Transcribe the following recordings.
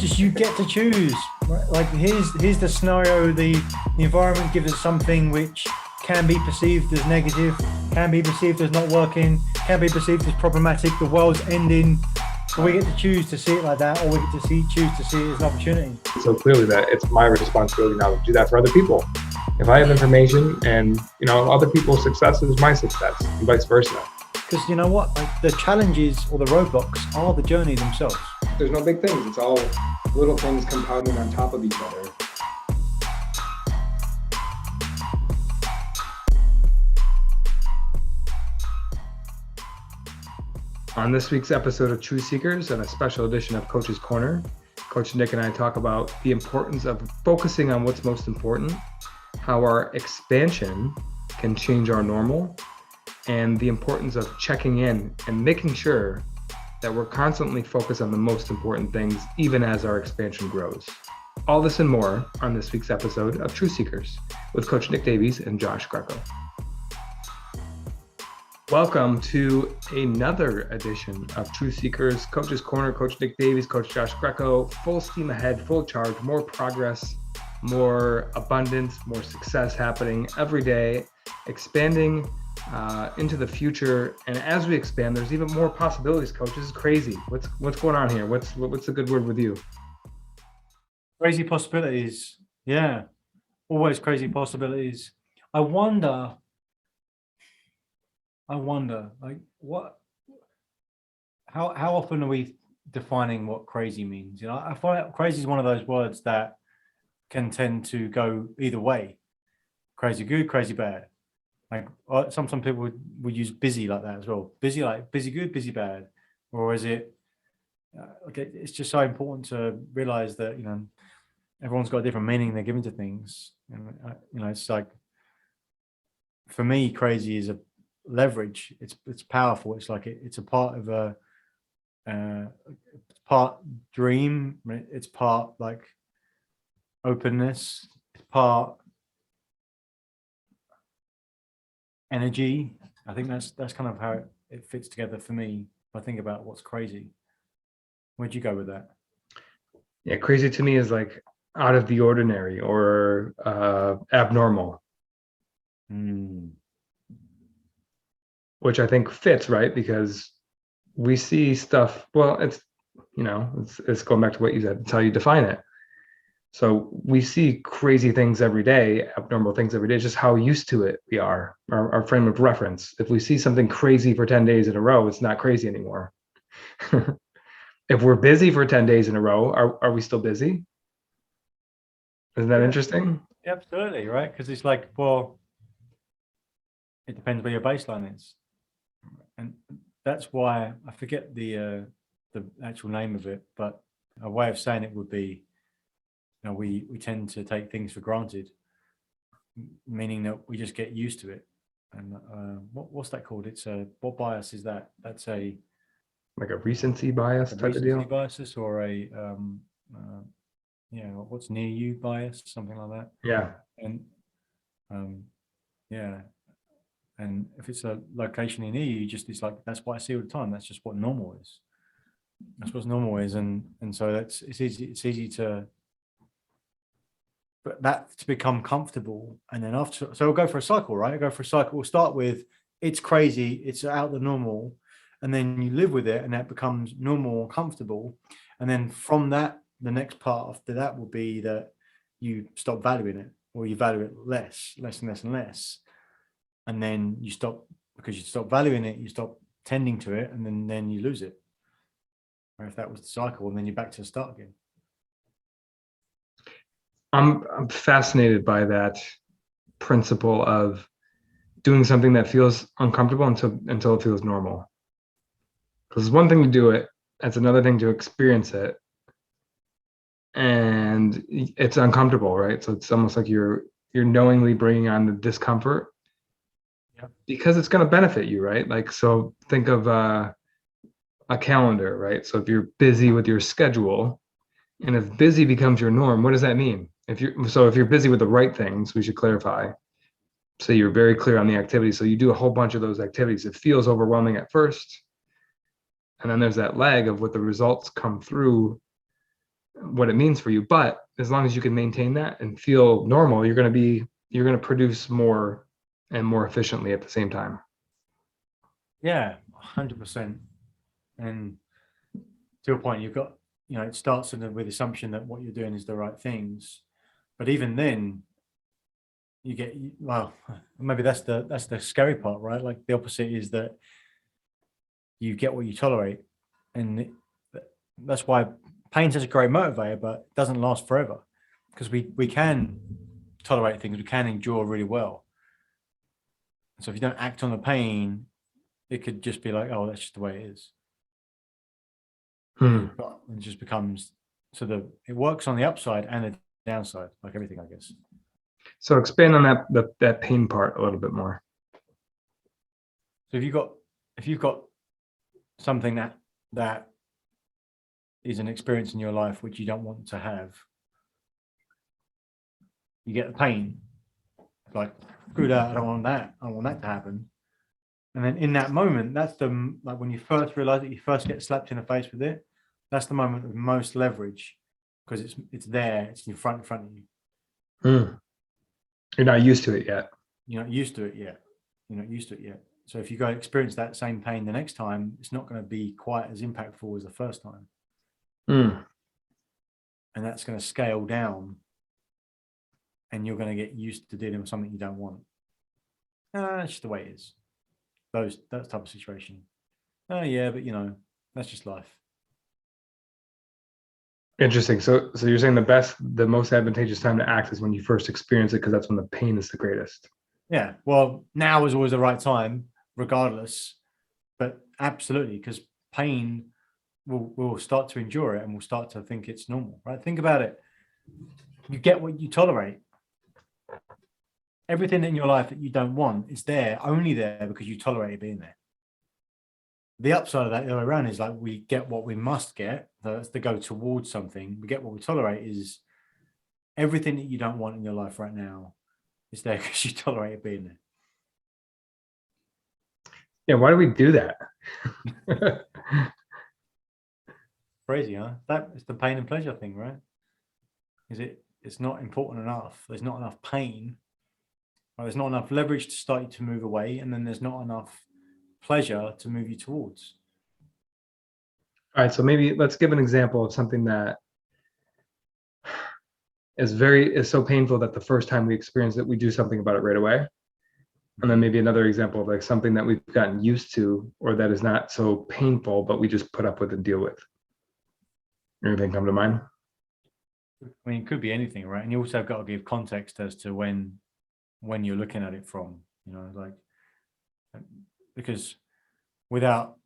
just you get to choose. Right? Like here's the scenario. The environment gives us something which can be perceived as negative, can be perceived as not working, can be perceived as problematic. The world's ending. So we get to choose to see it like that, or we get to choose to see it as an opportunity. So clearly that it's my responsibility now to do that for other people. If I have information and, other people's success is my success and vice versa. Because you know what? Like the challenges or the roadblocks are the journey themselves. There's no big things. It's all little things compounding on top of each other. On this week's episode of Truth Seekers and a special edition of Coach's Corner, Coach Nick and I talk about the importance of focusing on what's most important, how our expansion can change our normal, and the importance of checking in and making sure that we're constantly focused on the most important things, even as our expansion grows. All this and more on this week's episode of Truth Seekers with Coach Nick Davies and Josh Greco. Welcome to another edition of Truth Seekers, Coach's Corner, Coach Nick Davies, Coach Josh Greco, full steam ahead, full charge, more progress, more abundance, more success happening every day, expanding into the future. And as we expand, there's even more possibilities, Coach. This is crazy. What's going on here? What's a good word with you? Crazy possibilities. Yeah, always crazy possibilities. I wonder, like how often are we defining what crazy means? I find out crazy is one of those words that can tend to go either way. Crazy good, crazy bad. Like sometimes people would use busy like that as well. Busy like busy good, busy bad. Or is it, okay, it's just so important to realize that, everyone's got a different meaning they're giving to things. And, it's like, for me, crazy is a leverage. It's powerful. It's like it's a part of it's part dream. It's part like openness. It's part energy. I think that's kind of how it fits together for me. If I think about what's crazy. Where'd you go with that? Yeah, crazy to me is like out of the ordinary or abnormal. Which I think fits, right? Because we see stuff, well, it's going back to what you said, it's how you define it. So we see crazy things every day, abnormal things every day, just how used to it we are, our frame of reference. If we see something crazy for 10 days in a row, it's not crazy anymore. If we're busy for 10 days in a row, are we still busy? Isn't that interesting? Absolutely, right? Because it's like, well, it depends where your baseline is. And that's why I forget the actual name of it, but a way of saying it would be, we tend to take things for granted, meaning that we just get used to it. And what's that called? It's what bias is that? That's like a recency bias type of deal. Biases or a what's near you bias, something like that. Yeah. And and if it's a location near you, it's like, that's what I see all the time. That's just what normal is. That's what normal is. And so it's easy to, but that to become comfortable. And then after, so we'll go for a cycle, right? We'll start with, it's crazy, it's out of the normal. And then you live with it and that becomes normal and comfortable. And then from that, the next part after that will be that you stop valuing it, or you value it less and less. And then you stop, because you stop valuing it, you stop tending to it, and then you lose it. Or if that was the cycle, and then you're back to the start again. I'm fascinated by that principle of doing something that feels uncomfortable until it feels normal. Because it's one thing to do it, it's another thing to experience it. And it's uncomfortable, right? So it's almost like you're knowingly bringing on the discomfort. Because it's going to benefit you, right? Like, so think of a calendar, right? So if you're busy with your schedule, and if busy becomes your norm, what does that mean? If you're busy with the right things, we should clarify. So you're very clear on the activity. So you do a whole bunch of those activities. It feels overwhelming at first. And then there's that lag of what the results come through what it means for you. But as long as you can maintain that and feel normal, you're going to produce more and more efficiently at the same time. Yeah, 100%. And to your point, you've got, it starts with the assumption that what you're doing is the right things. But even then, you get, well, maybe that's the scary part, right? Like the opposite is that you get what you tolerate. And that's why pain's such a great motivator, but it doesn't last forever, because we can tolerate things, we can endure really well. So if you don't act on the pain, it could just be like, oh, that's just the way it is. But it just becomes, it works on the upside and the downside, like everything, I guess. So expand on that pain part a little bit more. So if you've got something that is an experience in your life which you don't want to have, you get the pain, like, screw that, I don't want that to happen. And then in that moment, that's like when you first realize that, you first get slapped in the face with it, that's the moment of most leverage, because it's there, it's in front of you. You're not used to it yet. You're not used to it yet. So if you go experience that same pain the next time, it's not going to be quite as impactful as the first time. And that's going to scale down, and you're going to get used to dealing with something you don't want. That's just the way it is. That type of situation. Oh yeah, but that's just life. Interesting. So you're saying the most advantageous time to act is when you first experience it, because that's when the pain is the greatest. Yeah. Well, now is always the right time, regardless. But absolutely, because pain, we'll start to endure it, and we'll start to think it's normal, right? Think about it. You get what you tolerate. Everything in your life that you don't want is only there because you tolerate it being there. The upside of that, the other way around, is like we get what we must get. That's to go towards something. We get what we tolerate is everything that you don't want in your life right now is there because you tolerate it being there. Yeah, why do we do that? Crazy, huh? That is the pain and pleasure thing, right? It's not important enough. There's not enough pain. Or there's not enough leverage to start you to move away, and then there's not enough pleasure to move you towards. All right, so maybe let's give an example of something that is so painful that the first time we experience it, we do something about it right away. And then maybe another example of like something that we've gotten used to, or that is not so painful, but we just put up with and deal with. Anything come to mind? I mean, it could be anything, right? And you also have got to give context as to when you're looking at it from, like, because without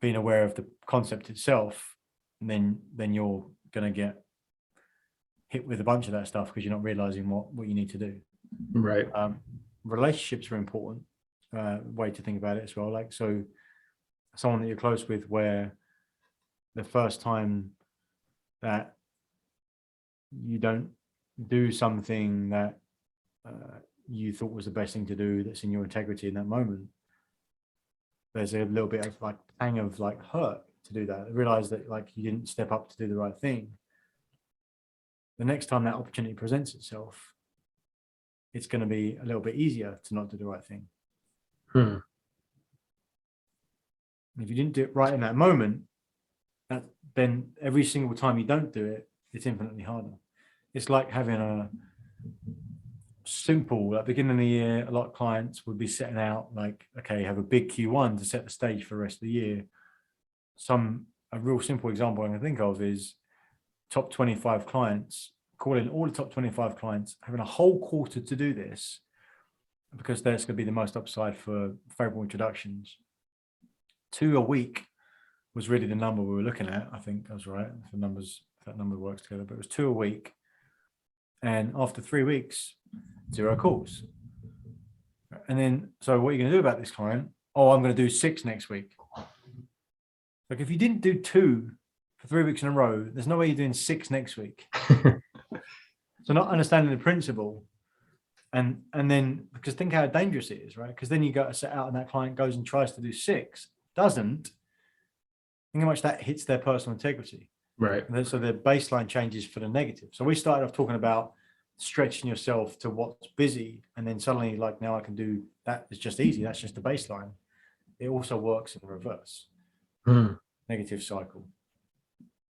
being aware of the concept itself, then you're going to get hit with a bunch of that stuff because you're not realizing what you need to do. Right. Relationships are important way to think about it as well. Like, so someone that you're close with, where the first time that you don't do something that you thought was the best thing to do, that's in your integrity in that moment, there's a little bit of like pang of like hurt to do that. Realize that like you didn't step up to do the right thing. The next time that opportunity presents itself, it's going to be a little bit easier to not do the right thing. If you didn't do it right in that moment, then every single time you don't do it, it's infinitely harder. It's like having a simple, at the beginning of the year, a lot of clients would be setting out like, okay, have a big Q1 to set the stage for the rest of the year. A real simple example I can think of is top 25 clients, calling all the top 25 clients, having a whole quarter to do this, because that's going to be the most upside for favorable introductions. 2 a week was really the number we were looking at. I think I was right. If that number works together, but it was 2 a week. And after 3 weeks, 0 calls. And then, so what are you going to do about this client? Oh, I'm going to do 6 next week. Like, if you didn't do 2 for 3 weeks in a row, there's no way you're doing 6 next week. So not understanding the principle, and then, because think how dangerous it is, right? Because then you got to set out and that client goes and tries to do 6, doesn't. Think how much that hits their personal integrity. Right. And then, so the baseline changes for the negative. So we started off talking about stretching yourself to what's busy, and then suddenly, like, now I can do that. It's just easy. That's just the baseline. It also works in reverse, negative cycle.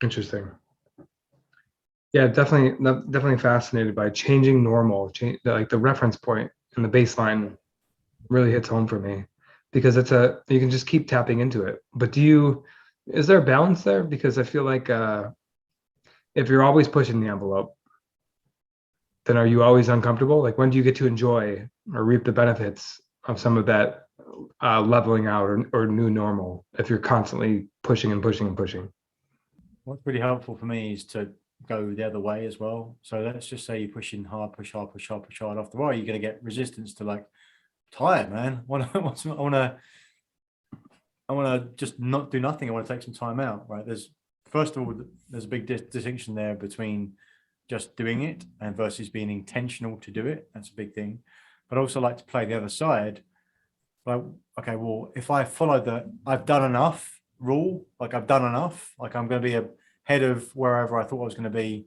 Interesting. Yeah, definitely fascinated by changing normal, like the reference point and the baseline really hits home for me, because you can just keep tapping into it. But is there a balance there? Because I feel like if you're always pushing the envelope, then are you always uncomfortable? Like, when do you get to enjoy or reap the benefits of some of that leveling out or new normal if you're constantly pushing and pushing and pushing? What's really helpful for me is to go the other way as well. So let's just say you're pushing hard, push hard, push hard, push hard. After a while, you're going to get resistance to, like, tired, man. I want to just not do nothing. I want to take some time out, right? First of all, there's a big distinction there between just doing it and versus being intentional to do it. That's a big thing. But I also like to play the other side. Like, okay, well, if I follow the I've done enough rule, like I've done enough, like I'm going to be ahead of wherever I thought I was going to be,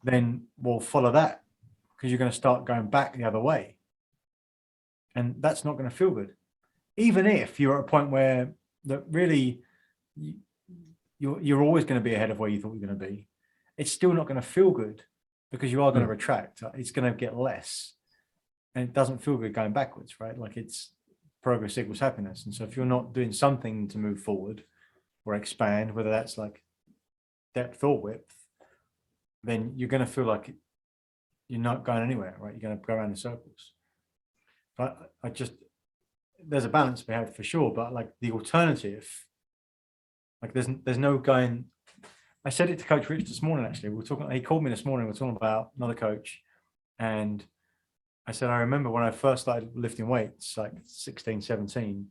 then we'll follow that, because you're going to start going back the other way. And that's not going to feel good. Even if you're at a point where that really you're always going to be ahead of where you thought you were going to be, it's still not going to feel good, because you are going to retract. It's going to get less, and it doesn't feel good going backwards, right? Like, it's progress equals happiness. And so if you're not doing something to move forward or expand, whether that's like depth or width, then you're going to feel like you're not going anywhere, right? You're going to go around in circles. But there's a balance to be had for sure, but like the alternative, like there's no going. I said it to Coach Rich this morning, actually. He called me this morning, we're talking about another coach, and I said, I remember when I first started lifting weights, like 16, 17,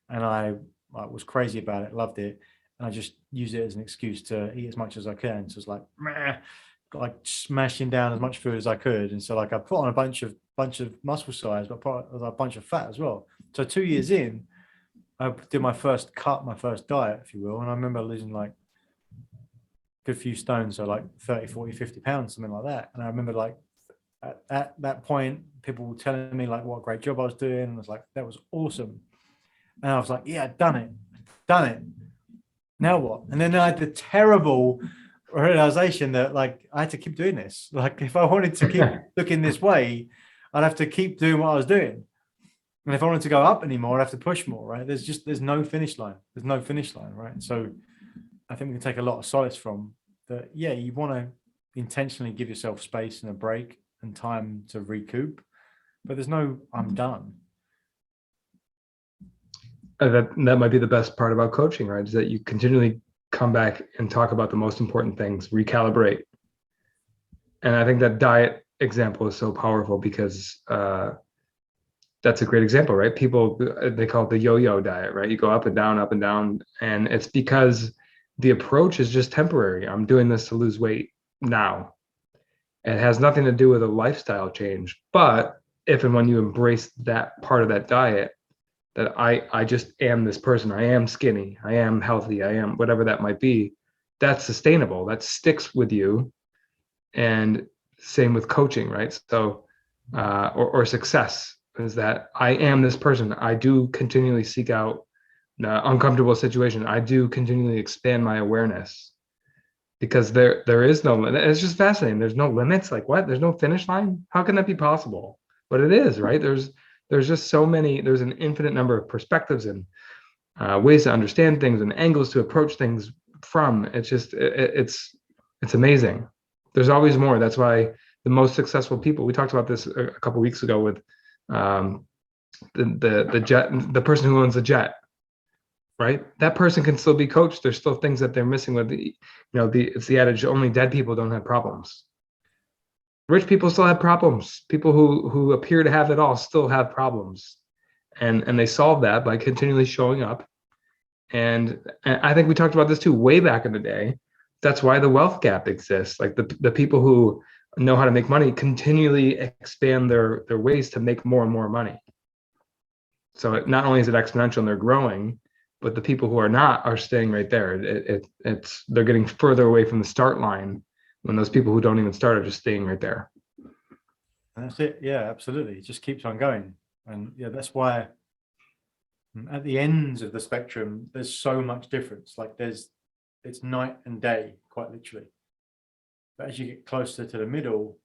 and I was crazy about it, loved it, and I just used it as an excuse to eat as much as I can. So it's like, smashing down as much food as I could. And so, like, I put on a bunch of muscle size, but put a bunch of fat as well. So 2 years in, I did my first diet, if you will. And I remember losing like a good few stones, so like 30, 40, 50 pounds, something like that. And I remember, like, at that point, people were telling me like what a great job I was doing. And I was like, that was awesome. And I was like, yeah, done it. Now what? And then I had the terrible realization that, like, I had to keep doing this. Like, if I wanted to keep looking this way, I'd have to keep doing what I was doing. And if I wanted to go up anymore, I'd have to push more, right? There's no finish line. There's no finish line, right? And so I think we can take a lot of solace from that. Yeah, you want to intentionally give yourself space and a break and time to recoup, but there's no I'm done. That might be the best part about coaching, right? Is that you continually come back and talk about the most important things, recalibrate. And I think that diet example is so powerful, because that's a great example, right? People, they call it the yo-yo diet, right? You go up and down, and it's because the approach is just temporary. I'm doing this to lose weight now. It has nothing to do with a lifestyle change. But if and when you embrace that part of that diet, that I just am this person, I am skinny, I am healthy, I am whatever that might be, that's sustainable, that sticks with you. And same with coaching, right? So or success is that I am this person. I do continually seek out uncomfortable situation. I do continually expand my awareness, because there is no limit. It's just fascinating. There's no limits. Like, what? There's no finish line? How can that be possible? But it is, right? There's just so many. There's an infinite number of perspectives and ways to understand things and angles to approach things from. It's just it's amazing. There's always more. That's why the most successful people. We talked about this a couple of weeks ago with the person who owns the jet. Right, that person can still be coached. There's still things that they're missing with it's the adage, only dead people don't have problems. Rich people still have problems. People who appear to have it all still have problems, and they solve that by continually showing up. And I think we talked about this too way back in the day. That's why the wealth gap exists. Like the people who know how to make money continually expand their ways to make more and more money. So not only is it exponential and they're growing, but the people who are not are staying right there. It's they're getting further away from the start line when those people who don't even start are just staying right there. And that's it. Yeah, absolutely. It just keeps on going. And yeah, that's why at the ends of the spectrum, there's so much difference. Like it's night and day, quite literally. But as you get closer to the middle,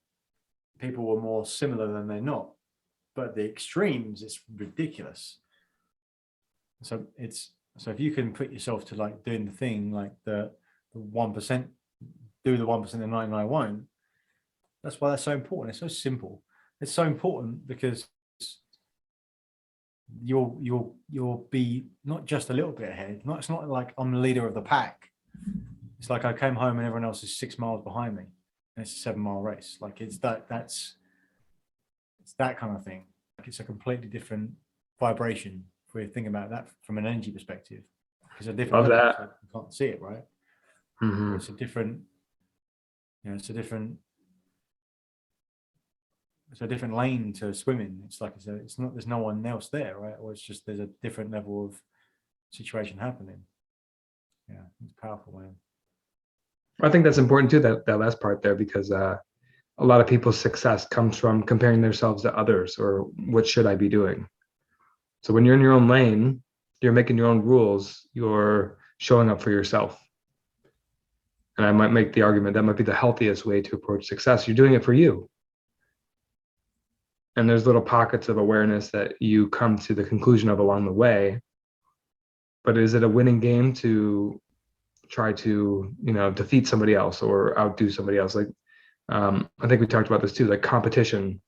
people are more similar than they're not. But at the extremes, it's ridiculous. So if you can put yourself to like doing the thing, like the 1%, do the 1%, the 99 won't. That's why that's so important. It's so simple. It's so important because you'll be not just a little bit ahead. It's not like I'm the leader of the pack. It's like I came home and everyone else is 6 miles behind me, and it's a 7-mile race. Like it's that kind of thing. Like it's a completely different vibration if we think about that from an energy perspective. It's a different level, so you can't see it, right? Mm-hmm. It's a different, it's a different lane to swim in. It's like it's not, there's no one else there, right? Or it's just there's a different level of situation happening. Yeah, it's powerful, man. I think that's important too, that last part there, because a lot of people's success comes from comparing themselves to others, or what should I be doing? So when you're in your own lane, you're making your own rules, you're showing up for yourself. And I might make the argument that might be the healthiest way to approach success. You're doing it for you. And there's little pockets of awareness that you come to the conclusion of along the way. But is it a winning game to try to, defeat somebody else or outdo somebody else? Like, I think we talked about this too, like competition.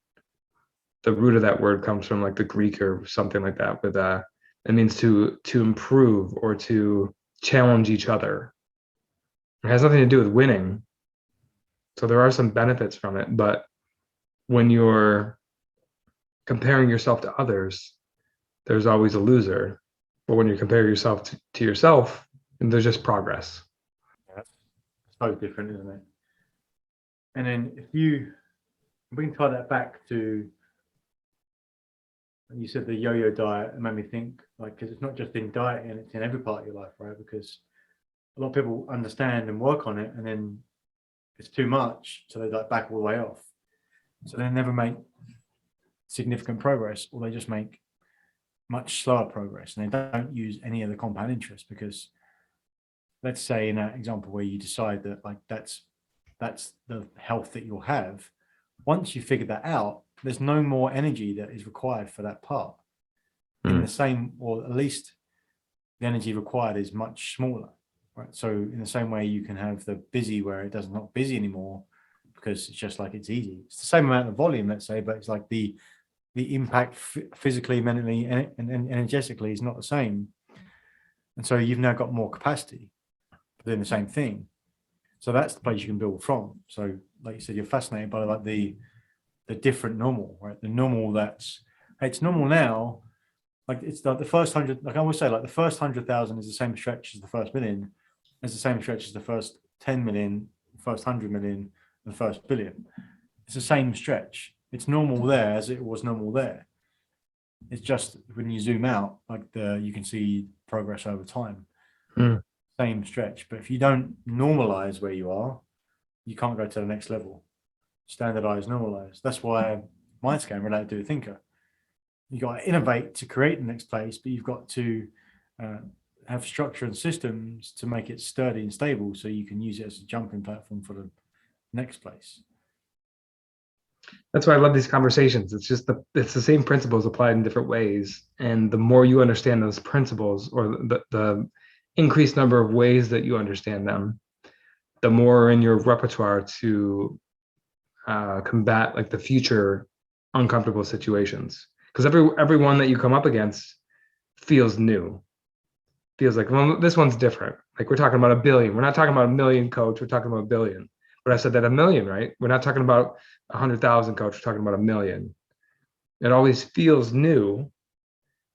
The root of that word comes from like the Greek or something like that, with it means to improve or to challenge each other. It has nothing to do with winning. So there are some benefits from it, but when you're comparing yourself to others, there's always a loser. But when you compare yourself to yourself, there's just progress. Yeah, it's so different, isn't it? And then we can tie that back to, you said the yo-yo diet. It made me think, like, because it's not just in dieting, it's in every part of your life, right? Because a lot of people understand and work on it, and then it's too much, so they like back all the way off. So they never make significant progress, or they just make much slower progress, and they don't use any of the compound interest. Because let's say in that example where you decide that like that's the health that you'll have, once you figure that out, there's no more energy that is required for that part. In the same, or at least the energy required is much smaller, right? So in the same way you can have the busy where it does not busy anymore because it's just like it's easy. It's the same amount of volume, let's say, but it's like the impact physically, mentally, and energetically is not the same. And so you've now got more capacity for doing the same thing. So that's the place you can build from. So like you said, you're fascinated by like the different normal, right? The normal it's normal now. Like it's like the first 100, like I always say, like the first 100,000 is the same stretch as the first million, it's the same stretch as the first 10 million, the first 100 million, and the first billion. It's the same stretch. It's normal there as it was normal there. It's just when you zoom out, like you can see progress over time. Same stretch. But if you don't normalize where you are, you can't go to the next level. Standardize, normalize. That's why Mindscan related to a thinker. You got to innovate to create the next place, but you've got to have structure and systems to make it sturdy and stable, so you can use it as a jumping platform for the next place. That's why I love these conversations. It's the same principles applied in different ways, and the more you understand those principles, or the increased number of ways that you understand them, the more in your repertoire to combat like the future uncomfortable situations. Because every one that you come up against feels new, feels like, well, this one's different. Like we're talking about a billion. We're not talking about a million, coach. We're talking about a billion. But I said that a million, right? We're not talking about 100,000, coach. We're talking about a million. It always feels new,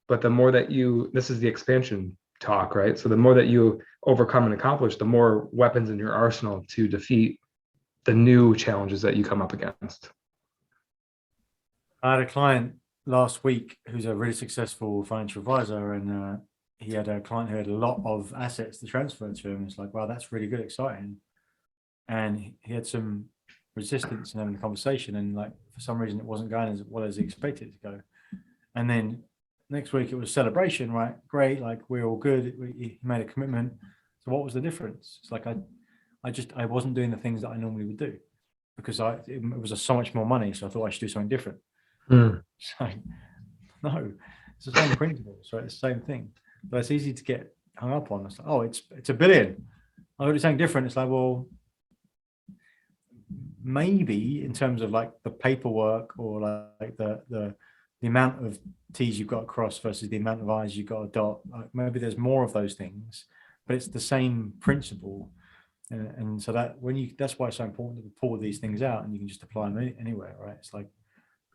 but the more that this is the expansion talk, right? So the more that you overcome and accomplish, the more weapons in your arsenal to defeat the new challenges that you come up against. I had a client last week who's a really successful financial advisor, and he had a client who had a lot of assets to transfer to him. It's like, wow, that's really good, exciting. And he had some resistance in having the conversation, and like for some reason it wasn't going as well as he expected it to go. And then next week it was celebration, right? Great, like we're all good. He made a commitment. So what was the difference? It's like I wasn't doing the things that I normally would do because it was so much more money. So I thought I should do something different. So no, it's the same principles, right? It's the same thing, but it's easy to get hung up on. It's like, oh, it's $1 billion. I got to do something different. It's like, well, maybe in terms of like the paperwork or like the amount of T's you've got to cross versus the amount of I's you've got to dot, like maybe there's more of those things, but it's the same principle. And so that's why it's so important to pull these things out and you can just apply them anywhere, right? It's like,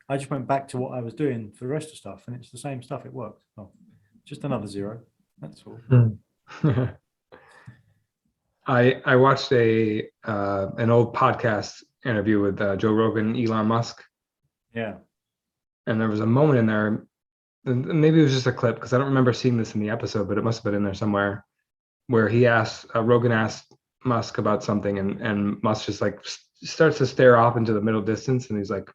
I just went back to what I was doing for the rest of stuff and it's the same stuff. It worked. Oh, just another zero. That's all. I watched an old podcast interview with Joe Rogan and Elon Musk. Yeah. And there was a moment in there, and maybe it was just a clip because I don't remember seeing this in the episode, but it must have been in there somewhere, where Rogan asked Musk about something, and Musk just like starts to stare off into the middle distance, and he's like,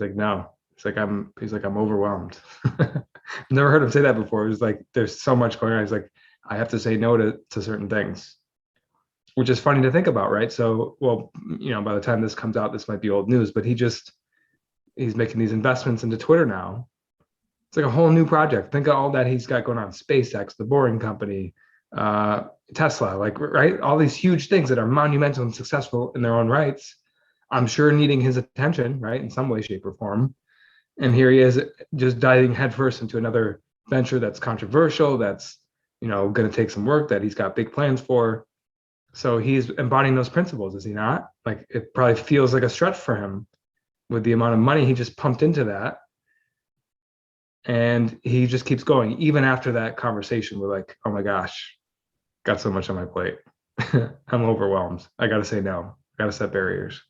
no, he's like I'm overwhelmed. Never heard him say that before. It was like there's so much going on. He's like, I have to say no to certain things, which is funny to think about, right? So, well, by the time this comes out, this might be old news, but he's making these investments into Twitter now. It's like a whole new project. Think of all that he's got going on: SpaceX, the Boring Company, Tesla, like, right? All these huge things that are monumental and successful in their own rights. I'm sure needing his attention, right, in some way, shape, or form. And here he is just diving headfirst into another venture that's controversial, that's, going to take some work, that he's got big plans for. So he's embodying those principles, is he not? Like, it probably feels like a stretch for him with the amount of money he just pumped into that. And he just keeps going, even after that conversation. We're like, oh my gosh, got so much on my plate. I'm overwhelmed. I got to say no. I got to set barriers.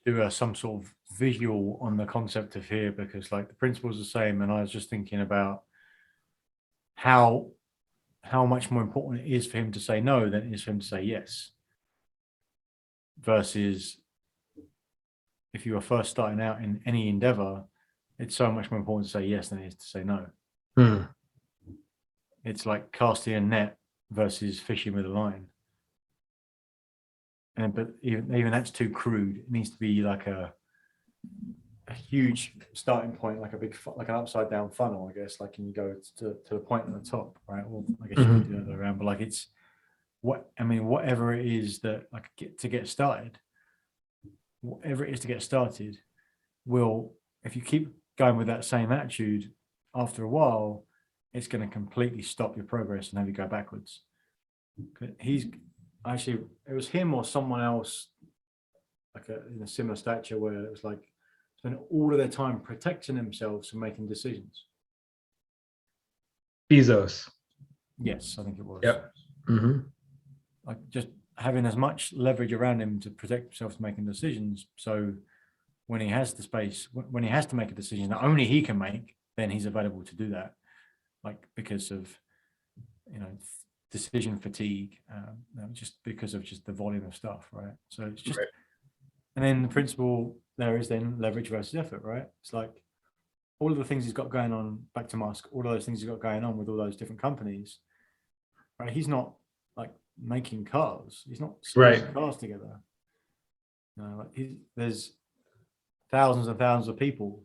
Do some sort of visual on the concept of here, because like the principle's the same. And I was just thinking about how much more important it is for him to say no than it is for him to say yes. Versus if you are first starting out in any endeavor, it's so much more important to say yes than it is to say no. It's like casting a net versus fishing with a line. But even that's too crude. It needs to be like a huge starting point, like an upside down funnel, I guess. Like, can you go to the point at the top, right? Well, I guess you could do it around, but like whatever it is that like to get started, whatever it is to get started, if you keep going with that same attitude, after a while, it's going to completely stop your progress and have you go backwards. It was him or someone else, like in a similar stature, where it was like spend all of their time protecting themselves from making decisions. Bezos. Yes, I think it was. Yep. Like just having as much leverage around him to protect himself from making decisions. So when he has the space, when he has to make a decision that only he can make, then he's available to do that. Like because of, decision fatigue, just because of just the volume of stuff, right? So it's just, right. And then the principle there is then leverage versus effort, right? It's like all of the things he's got going on, back to Musk, all of those things he's got going on with all those different companies, right? He's not like making cars. He's not putting cars together. There's thousands and thousands of people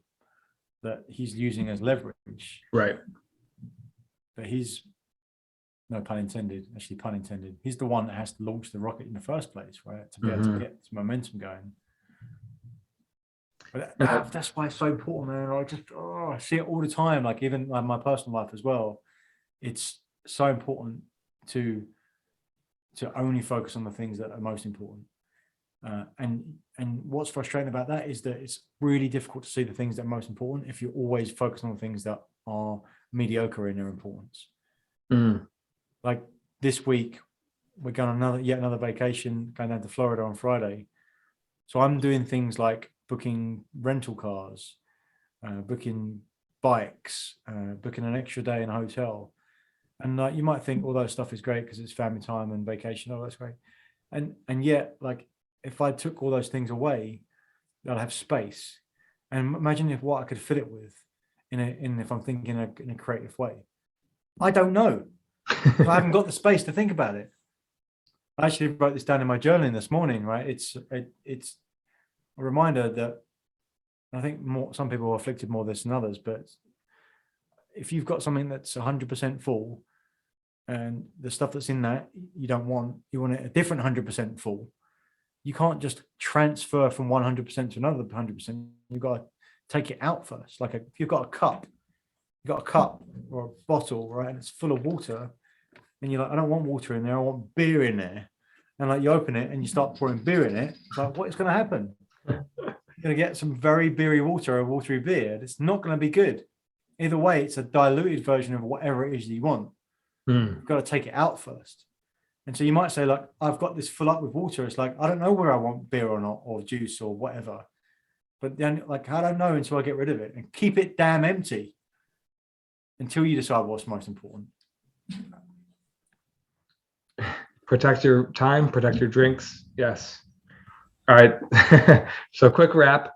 that he's using as leverage. Right. But he's, no pun intended, actually pun intended, he's the one that has to launch the rocket in the first place, right? To be able to get some momentum going. But that's why it's so important, man. I see it all the time. Like even like my personal life as well. It's so important to only focus on the things that are most important. And what's frustrating about that is that it's really difficult to see the things that are most important if you're always focused on the things that are mediocre in their importance. Like this week, we're going on yet another vacation, going down to Florida on Friday. So I'm doing things like booking rental cars, booking bikes, booking an extra day in a hotel. And you might think all those stuff is great because it's family time and vacation. Oh, that's great. And yet, like, if I took all those things away, I'd have space. And imagine what I could fill it with if I'm thinking in a creative way. I don't know. I haven't got the space to think about it. I actually wrote this down in my journaling this morning, right? It's a reminder that I think some people are afflicted more this than others, but if you've got something that's 100% full and the stuff that's in that you want it a different 100% full, you can't just transfer from 100% to another 100%. You've got to take it out first. Like if you've got a cup or a bottle, right, and it's full of water, and you're like, I don't want water in there, I want beer in there. And like you open it and you start pouring beer in it, it's like, what is going to happen? You're going to get some very beery water or watery beer. It's not going to be good. Either way, it's a diluted version of whatever it is that you want. You've got to take it out first. And so you might say, like, I've got this full up with water. It's like, I don't know where I want beer or not, or juice or whatever. But then, like, I don't know until I get rid of it, and keep it damn empty until you decide what's most important. Protect your time, protect your drinks. Yes. All right. So quick wrap.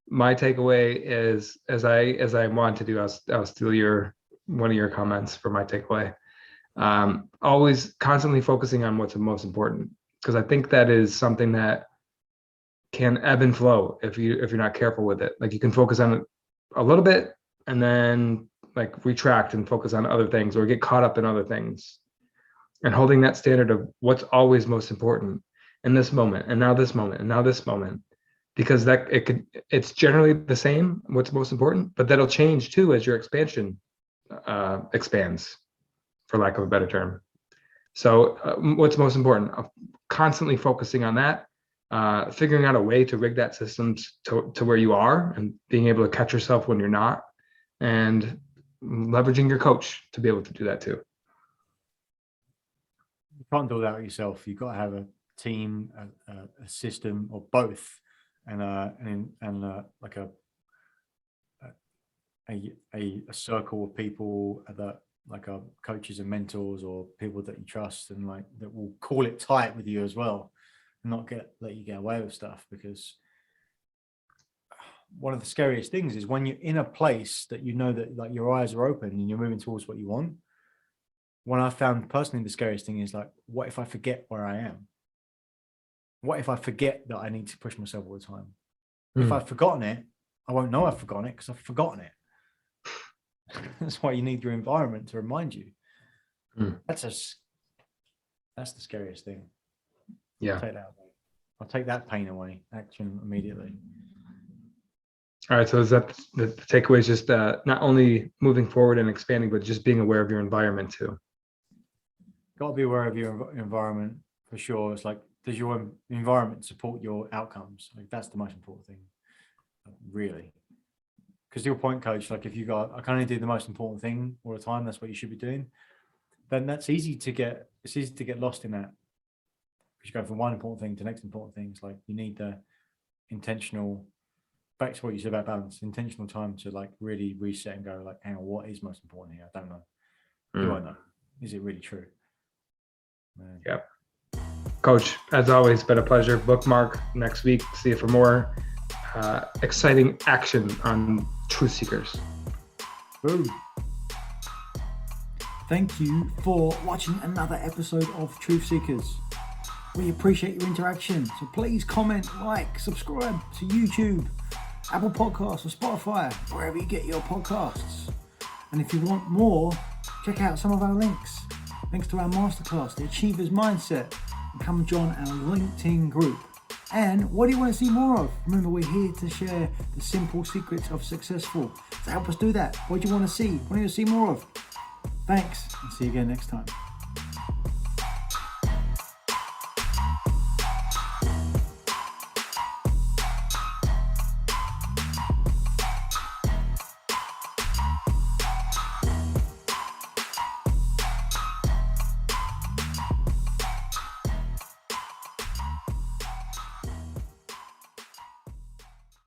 My takeaway is, as I want to do, I'll steal one of your comments for my takeaway. Always constantly focusing on what's most important, because I think that is something that can ebb and flow if you're not careful with it. Like you can focus on it a little bit and then like retract and focus on other things, or get caught up in other things. And holding that standard of what's always most important in this moment, and now this moment, and now this moment, because it's generally the same, what's most important, but that'll change too as your expansion expands, for lack of a better term. So what's most important? Constantly focusing on that, figuring out a way to rig that system to where you are, and being able to catch yourself when you're not, and leveraging your coach to be able to do that too. You can't do that yourself. You've got to have a team, a system, or both, and like a circle of people that like are coaches and mentors, or people that you trust, and like that will call it tight with you as well, and not let you get away with stuff. Because one of the scariest things is when you're in a place that you know that like your eyes are open and you're moving towards what you want. When I found personally the scariest thing is like, what if I forget where I am? What if I forget that I need to push myself all the time? If I've forgotten it, I won't know I've forgotten it because I've forgotten it. That's why you need your environment to remind you. That's the scariest thing. Yeah. I'll take that pain away. Action immediately. All right. So is that the takeaway is just not only moving forward and expanding, but just being aware of your environment too. Got to be aware of your environment for sure. It's like, does your environment support your outcomes? Like that's the most important thing, really. Because to your point, coach, like if I can only do the most important thing all the time, that's what you should be doing. Then it's easy to get lost in that. Because you go from one important thing to the next important thing. It's like you need the intentional, back to what you said about balance, intentional time to like really reset and go like, hang on, what is most important here? I don't know. Do I know? Is it really true? Yep. Coach, as always, been a pleasure. Bookmark next week. See you for more exciting action on Truth Seekers. Boom. Thank you for watching another episode of Truth Seekers. We appreciate your interaction. So please comment, like, subscribe to YouTube, Apple Podcasts, or Spotify, wherever you get your podcasts. And if you want more, check out some of our links. Links to our masterclass, The Achiever's Mindset, and come join our LinkedIn group. And what do you want to see more of? Remember, we're here to share the simple secrets of successful. So help us do that. What do you want to see? What do you want to see more of? Thanks, and see you again next time.